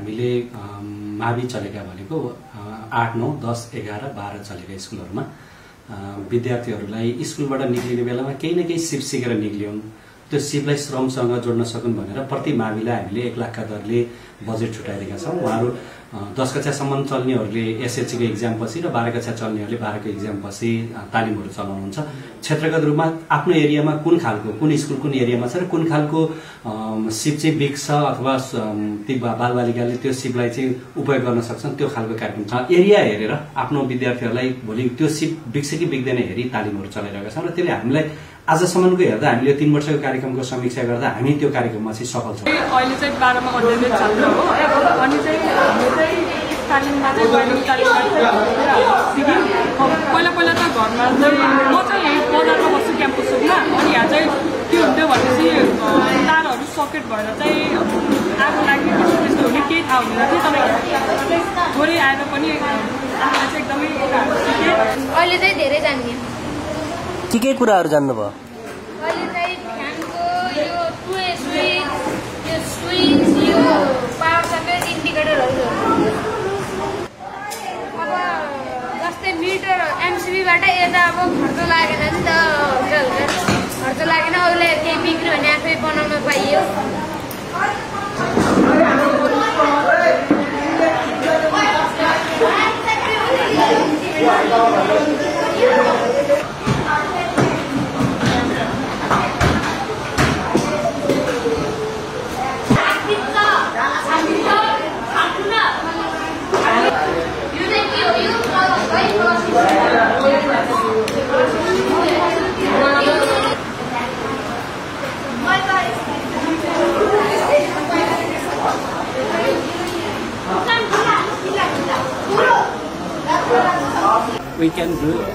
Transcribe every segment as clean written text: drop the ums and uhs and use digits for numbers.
हामीले मावि चलेका भनेको 8, 9, 10, 11, 12 चलेका स्कुलहरुमा विद्यार्थीहरूलाई स्कुलबाट निक्लिने बेलामा केही न केही सिप सिकेर निक्लियौं। त्यो सिपलाई श्रमसँग जोड्न सकुन् भनेर प्रति माविलाई हामीले 1 लाखका दरले बजेट छुटाइदिएका छौं। उहाँहरू 10 कक्षासम्म चल्नेहरूले एसएलसी को एक्जाम पछि र 12 कक्षा चल्नेहरूले 12 को एक्जाम पछि तालिमहरू चलाउनुहुन्छ। क्षेत्रगत रूपमा आफ्नो एरियामा कुन खालको कुन स्कुल कुन एरियामा छ र कुन खालको सिप चाहिँ बिग्छ अथवा ती बालबालिकाले त्यो सिपलाई चाहिँ उपयोग गर्न सक्छन् त्यो खालको कार्यक्रम छ। एरिया हेरेर आफ्नो विद्यार्थीहरूलाई भोलि त्यो सिप बिग्छ कि बिग्दैन हेरी तालिमहरू चलाइरहेका छौं र त्यसले हामीलाई आजसम्मको हेर्दा हामीले 3 वर्षको कार्यक्रमको समीक्षा गर्दा हामी त्यो कार्यक्रममा चाहिँ सफल छौं। अहिले चाहिँ 12 मा अध्ययनरत छात्र हो अनि चाहिँ हामी चाहिँ तालिममा चाहिँ गएनौं। पहिला त घरमा चाहिँ म चाहिँ यही बजारमा बस्छु क्याम्पसमा अनि यहाँ चाहिँ के हुन्थ्यो भनेपछि तारहरू सकेट भएर चाहिँ आगो लाग्ने त्यस्तो हुने केही थाहा हुँदैन थियो। तर थोरै आएर पनि आफूलाई चाहिँ एकदमै अहिले चाहिँ धेरै जान्ने के कुराहरू जान्नुभयो? अहिले चाहिँ फ्यानको यो स्विच यो पावर सकेट इन्डिकेटरहरू अब जस्तै मिटर एमसिबीबाट यता अब खर्च लागेन नि त खर्च लागेन। अरूले केही बिग्रियो भने आफै बनाउन पाइयो।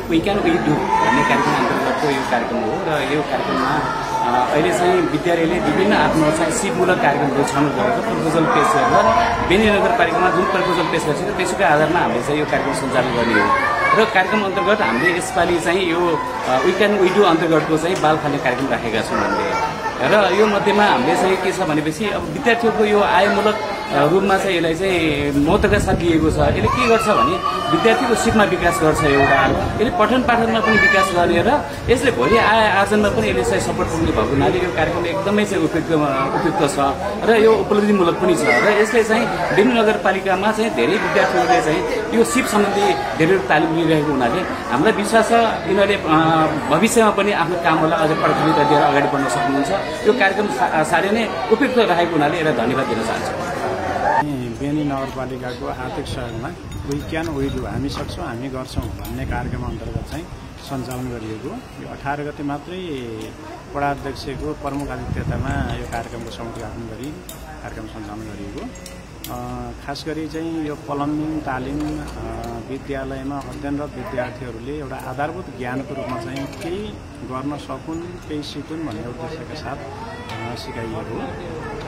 we can भन्ने कार्यक्रम अन्तर्गतको यो कार्यक्रम हो र यो कार्यक्रममा अहिले चाहिँ विद्यालयले विभिन्न आफ्नो चाहिँ सिपमूलक कार्यक्रमहरू छनौट गरेको प्रपोजल पेश गरेर बेनी नगरपालिकामा जुन प्रपोजल पेश गर्छ त्यसैको आधारमा हामीले चाहिँ यो कार्यक्रम सञ्चालन गर्ने हो र कार्यक्रम अन्तर्गत हामीले यसपालि चाहिँ यो वी क्यान वी डु अन्तर्गतको चाहिँ बाल फाल्ने कार्यक्रम राखेका छौँ हामीले। र यो मध्येमा हामीले चाहिँ के छ भनेपछि अब विद्यार्थीको यो आयमूलक रूपमा चाहिँ यसलाई चाहिँ महत्त्वका साथ दिएको छ। यसले के गर्छ भने विद्यार्थीको सिपमा विकास गर्छ एउटा, यसले पठन पाठनमा पनि विकास गर्ने र यसले भोलि आय आर्जनमा पनि यसले चाहिँ सपोर्ट पुग्ने भएको हुनाले यो कार्यक्रम एकदमै चाहिँ उपयुक्त छ र यो उपलब्धिमूलक पनि छ। र यसले चाहिँ बेनी नगरपालिकामा चाहिँ धेरै विद्यार्थीहरूले चाहिँ यो सिप सम्बन्धी धेरै तालिम लिइरहेको हुनाले हामीलाई विश्वास छ यिनीहरूले भविष्यमा पनि आफ्नो कामहरूलाई अझ प्राथमिकता दिएर अगाडि बढ्न सक्नुहुन्छ। यो कार्यक्रम साह्रै नै उपयुक्त रहेको हुनाले यसलाई धन्यवाद दिन चाहन्छु। बेनी नगरपालिकाको आर्थिक सहयोगमा वी क्यान वी डु हामी सक्छौँ हामी गर्छौँ भन्ने कार्यक्रम अन्तर्गत चाहिँ सञ्चालन गरिएको यो 18 गते मात्रै वडाध्यक्षको प्रमुख अतिथ्यतामा यो कार्यक्रमको समुद्घाटन गरी कार्यक्रम सञ्चालन गरिएको। खास गरी चाहिँ यो प्लम्बिङ तालिम विद्यालयमा अध्ययनरत विद्यार्थीहरूले एउटा आधारभूत ज्ञानको रूपमा चाहिँ केही गर्न सकुन् केही सिकुन् भन्ने उद्देश्यका साथ सिकाइएको।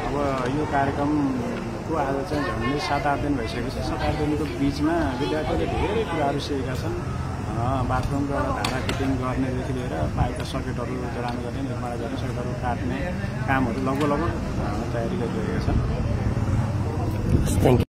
अब यो कार्यक्रमको आज चाहिँ झन्डै 7-8 दिन भइसकेको छ। 7-8 दिनको बिचमा विद्यार्थीहरूले धेरै कुराहरू सिकेका छन्। बाथरुमको धारा फिटिङ गर्नेदेखि लिएर पाइपका सकेटहरू जडान गर्ने निर्माण गर्ने सकेटहरू काट्ने कामहरू लगभग तयारी गरिरहेका छन्।